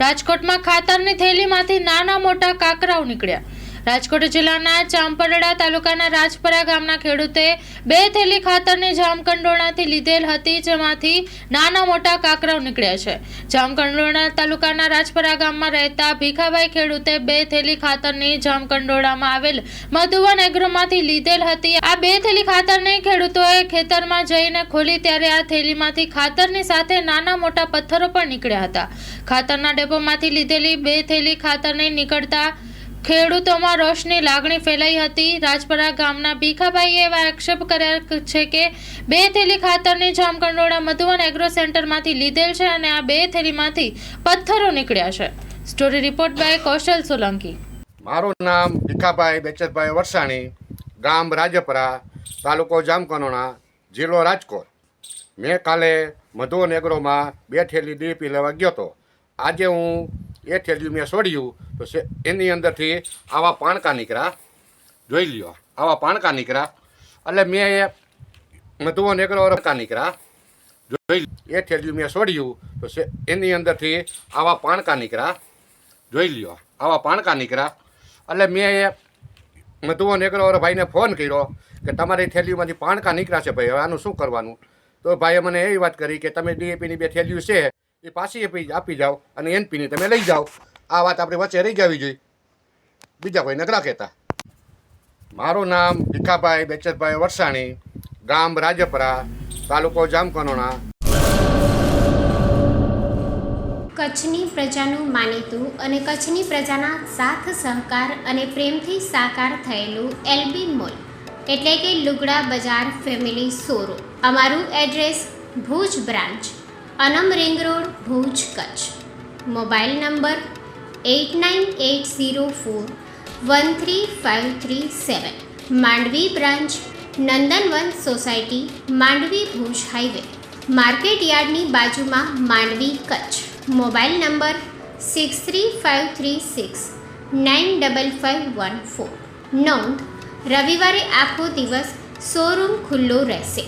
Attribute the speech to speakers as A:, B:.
A: રાજકોટમાં ખાતરની થેલીમાંથી નાના મોટા કાકરાઓ નીકળ્યા। રાજકોટ જિલ્લાના ચાંપરડા તાલુકાના રાજપરા ગામના ખેડૂતે 2 થેલી ખાતરની જામકંડોળાથી લીધેલ હતી, જેમાંથી નાના મોટા કાકરાઓ નીકળ્યા છે। જામકંડોળા તાલુકાના રાજપરા ગામમાં રહેતા ભીખાભાઈ ખેડૂતે 2 થેલી ખાતરની જામકંડોળામાં આવેલ મધુવન એગ્રોમાંથી લીધેલ હતી। આ 2 થેલી ખાતરની ખેડૂતોએ ખેતરમાં જઈને ખોલી ત્યારે આ થેલીમાંથી ખાતરની સાથે નાના મોટા પથ્થરો પણ નીકળ્યા હતા। ખાતરના ડેપોમાંથી લીધેલી 2 થેલી ખાતરની નીકળતા ખેડૂતોમાં રોષની લાગણી ફેલાઈ હતી। રાજપરા ગામના ભીખાભાઈએ એવા આક્ષેપ કર્યા છે કે 2 થેલી ખાતરની જામકંડોળા મધુવન એગ્રો સેન્ટરમાંથી લીધેલ છે અને આ 2 થેલીમાંથી પથ્થરો નીકળ્યા છે। સ્ટોરી રિપોર્ટ બાય કૌશલ સોલંકી।
B: મારું નામ ભીખાભાઈ બેચરભાઈ વરસાણી, ગામ રાજપરા, તાલુકો જામકંડોળા, જિલ્લો રાજકોટ। મેં કાલે મધુવન એગ્રોમાં 2 થેલી ડીપી લેવા ગયો હતો। આજે હું એ થેલી મેં છોડ્યું તો એની અંદરથી આવા પાણકા નીકળ્યા, જોઈ લ્યો, આવા પાણકા નીકળ્યા। એટલે મેં એ મધુવન એગ્રો નીકળ્યા, જોઈ એ થેલી મેં છોડ્યું તો એની અંદરથી આવા પાણકા નીકળ્યા, જોઈ લ્યો, આવા પાણકા નીકળ્યા। એટલે મેં એ મધુવન એગ્રો ભાઈને ફોન કર્યો કે તમારી થેલીમાંથી પાણકા નીકળ્યા છે ભાઈ, હવે આનું શું કરવાનું? તો ભાઈએ મને એવી વાત કરી કે તમે ડીએપીની 2 થેલીઓ છે એ પાછી આપી જાઓ અને એનપીની તમે લઈ જાઓ। આ વાત આપણી વચ્ચે રહી જવી જોઈએ, બીજા કોઈ નકરા કહેતા। મારું નામ ભીખાભાઈ બેચરભાઈ વરસાણી, ગામ રાજપરા, તાલુકો જામકંડોળા।
C: કચ્છની પ્રજાનું માનીતું અને કચ્છની પ્રજાના સાથ સહકાર અને પ્રેમથી સાકાર થયેલું એલબી મોલ એટલે કે લુગડા બજાર ફેમિલી શોરૂમ। અમારું address Bhuj branch, Anam ring road, Bhuj, Kutch. Mobile number 8980413537। Mandvi branch, Nandanvan society, Mandvi, Bhuj highway, market યાર્ડની બાજુમાં, માંડવી, કચ્છ। Mobile number 6353695514। નોંધ: રવિવારે આખો દિવસ શોરૂમ ખુલ્લો રહેશે।